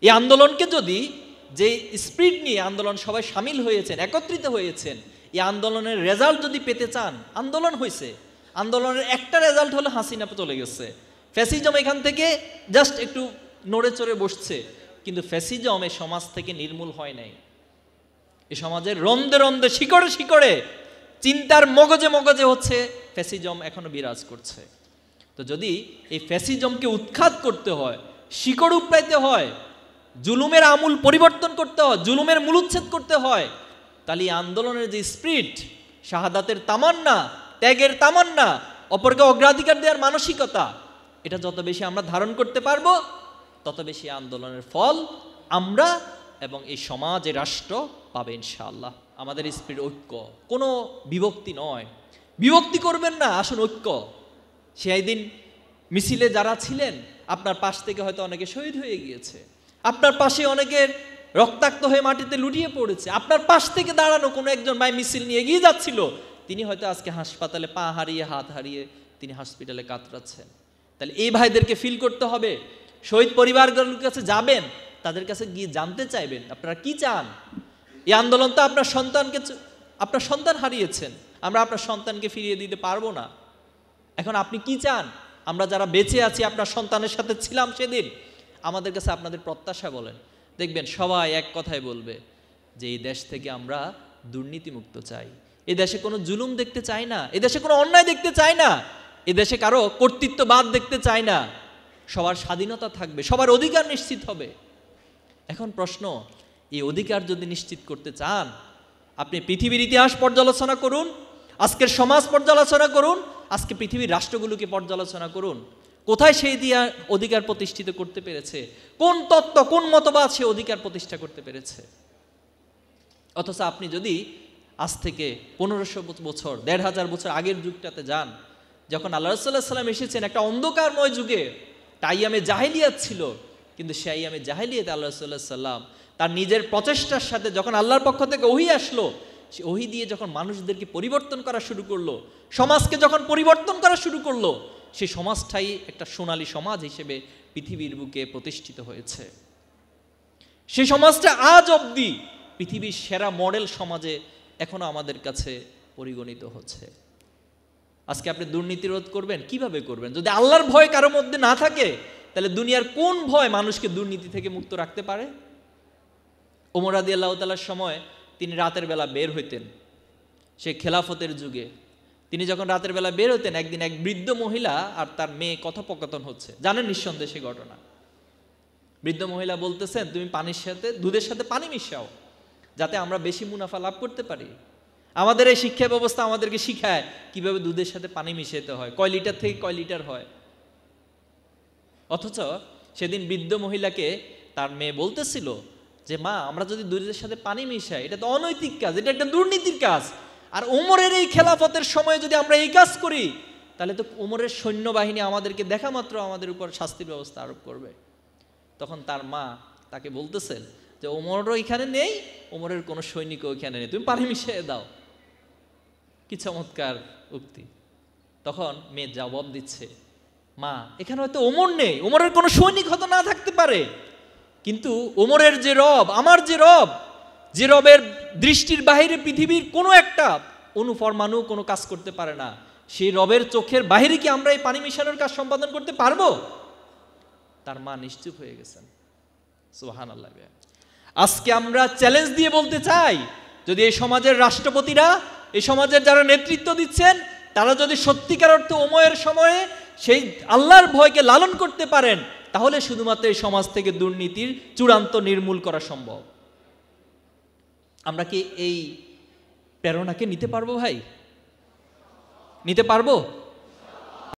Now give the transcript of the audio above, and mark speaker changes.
Speaker 1: এই আন্দোলনকে যদি, যে স্পিরিট নিয়ে আন্দোলন সবাই সামিল হয়েছেন, একত্রিত হয়েছেন, এই আন্দোলনের রেজাল্ট যদি পেতে চান, আন্দোলন হয়েছে, আন্দোলনের একটা রেজাল্ট হলো হাসিনা চলে গেছে, ফ্যাসিজম এখান থেকে জাস্ট একটু নড়ে চড়ে বসছে, কিন্তু ফ্যাসিজম এই সমাজ থেকে নির্মূল হয় নাই। এই সমাজের রন্ধে রন্ধে, শিকড়ে শিকড়ে, চিন্তার মগজে মগজে হচ্ছে ফ্যাসিজম এখনো বিরাজ করছে। তো যদি এই ফ্যাসিজমকে উৎখাত করতে হয়, শিকড় উপড়াইতে হয়, জুলুমের আমূল পরিবর্তন করতে হয়, জুলুমের মূলোচ্ছেদ করতে হয়, তাহলে এই আন্দোলনের যে স্পিরিট, শাহাদাতের তামান্না, ত্যাগের তামান্না, অপরকে অগ্রাধিকার দেওয়ার মানসিকতা, এটা যত বেশি আমরা ধারণ করতে পারবো, তত বেশি আন্দোলনের ফল আমরা এবং এই সমাজ, এই রাষ্ট্র পাবে ইনশাআল্লাহ। আমাদের স্পিরিট ঐক্য, কোনো বিভক্তি নয়। বিভক্তি করবেন না, আসুন ঐক্য। সেই দিন মিছিলে যারা ছিলেন, আপনার পাশ থেকে হয়তো অনেকে শহীদ হয়ে গিয়েছে, আপনার পাশে অনেকের রক্তাক্ত হয়ে মাটিতে লুটিয়ে পড়েছে, আপনার পাশ থেকে দাঁড়ানো কোনো একজন ভাই মিছিল নিয়ে এগিয়ে যাচ্ছিল, তিনি হয়তো আজকে হাসপাতালে পা হারিয়ে, হাত হারিয়ে তিনি হসপিটালে কাতরাচ্ছেন। তাহলে এই ভাইদেরকে ফিল করতে হবে। শহীদ পরিবারগুলোর কাছে যাবেন, তাদের কাছে গিয়ে জানতে চাইবেন আপনারা কি চান। এই আন্দোলন তো আপনার সন্তানকে, আপনার সন্তান হারিয়েছেন, আমরা আপনার সন্তানকে ফিরিয়ে দিতে পারবো না। এখন আপনি কি চান? আমরা যারা বেঁচে আছি, আপনার সন্তানের সাথে ছিলাম সেদিন, আমাদের কাছে আপনাদের প্রত্যাশা বলেন। দেখবেন সবাই এক কথাই বলবে যে এই দেশ থেকে আমরা দুর্নীতিমুক্ত চাই, এ দেশে কোনো জুলুম দেখতে চাই না, এ দেশে কোনো অন্যায় দেখতে চাই না, এ দেশে কারো কর্তৃত্ববাদ দেখতে চাই না, সবার স্বাধীনতা থাকবে, সবার অধিকার নিশ্চিত হবে। এখন প্রশ্ন, এই অধিকার যদি নিশ্চিত করতে চান, আপনি পৃথিবীর ইতিহাস পর্যালোচনা করুন, আজকের সমাজ পর্যালোচনা করুন, আজকে পৃথিবীর রাষ্ট্রগুলোকে পর্যালোচনা করুন, কোথায় সেই অধিকার প্রতিষ্ঠিত করতে পেরেছে, কোন তত্ত্ব, কোন মতবাদ সে অধিকার প্রতিষ্ঠা করতে পেরেছে। অথচ আপনি যদি আজ থেকে 1500 বছর, 1500 বছর আগের যুগটাতে যান, যখন আল্লাহ রাসূলুল্লাহ সাল্লাল্লাহু আলাইহি ওয়াসাল্লাম এসেছেন, একটা অন্ধকারময় যুগে, আইয়ামে জাহেলিয়াত ছিল, কিন্তু সেই আইয়ামে জাহেলিয়াতে আল্লাহ রাসূলুল্লাহ সাল্লাম তার নিজের প্রচেষ্টার সাথে যখন আল্লাহর পক্ষ থেকে ওহী আসলো, সে ওহী দিয়ে যখন মানুষদেরকে পরিবর্তন করা শুরু করলো, সমাজকে যখন পরিবর্তন করা শুরু করলো, সেই সমাজটাই একটা সোনালী সমাজ হিসেবে পৃথিবীর বুকে প্রতিষ্ঠিত হয়েছে। সেই সমাজটা আজ অবধি পৃথিবীর সেরা মডেল সমাজে এখনো আমাদের কাছে পরিগণিত হচ্ছে। আজকে আপনি দুর্নীতি রোধ করবেন, কিভাবে করবেন? যদি আল্লাহর ভয় কারো মধ্যে না থাকে, তাহলে দুনিয়ার কোন ভয় মানুষকে দুর্নীতি থেকে মুক্ত রাখতে পারে? ওমর রাদিয়াল্লাহু তাআলার সময় তিনি রাতের বেলা বের হইতেন, সে খেলাফতের যুগে তিনি যখন রাতের বেলা বের হতেন, একদিন এক বৃদ্ধ মহিলা আর তার মেয়ে কথোপকথন হচ্ছে, জানেন নিঃসন্দেহে সে ঘটনা। বৃদ্ধ মহিলা বলতেছেন, তুমি পানির সাথে, দুধের সাথে পানি মিশাও, যাতে আমরা বেশি মুনাফা লাভ করতে পারি। আমাদের এই শিক্ষা ব্যবস্থা আমাদেরকে শিখায় কিভাবে দুধের সাথে পানি মিশাতে হয়, কয় লিটার থেকে কয় লিটার হয়। অথচ সেদিন বৃদ্ধ মহিলাকে তার মেয়ে বলতেছিল যে, মা, আমরা যদি দুধের সাথে পানি মিশাই, এটা তো অনৈতিক কাজ, এটা একটা দুর্নীতির কাজ। আর ওমরের এই খেলাফতের সময় যদি আমরা এই কাজ করি, তাহলে তো ওমরের সৈন্যবাহিনী আমাদেরকে দেখা মাত্র আমাদের উপর শাস্তির ব্যবস্থা আরোপ করবে। তখন তার মা তাকে বলতেছেন যে, ওমরও এখানে নেই, ওমরের কোনো সৈনিকও এখানে নেই, তুমি পানি মিশিয়ে দাও। কি চমৎকার উক্তি। তখন মেয়ে জবাব দিচ্ছে, মা, এখানে হয়তো ওমর নেই, ওমরের কোনো সৈনিক হয়তো না থাকতে পারে, কিন্তু ওমরের যে রব, আমার যে রব, যে রবের দৃষ্টির বাহিরে পৃথিবীর কোনো একটা অনুপরমাণু কোনো কাজ করতে পারে না, সেই রবের চোখের বাহিরে কি আমরা এই পানি মিশানোর কাজ সম্পাদন করতে পারবো? তার মা নিশ্চুপ হয়ে গেছেন। সুবহানাল্লাহ। আজকে আমরা চ্যালেঞ্জ দিয়ে বলতে চাই, যদি এই সমাজের রাষ্ট্রপতিরা, এই সমাজের যারা নেতৃত্ব দিচ্ছেন, তারা যদি সত্যিকার অর্থে ওমরের সময়ে সেই আল্লাহর ভয়কে লালন করতে পারেন, তাহলে শুধুমাত্র এই সমাজ থেকে দুর্নীতির চূড়ান্ত নির্মূল করা সম্ভব। আমরা কি এই প্রেরণাকে নিতে পারবো ভাই? নিতে পারবো?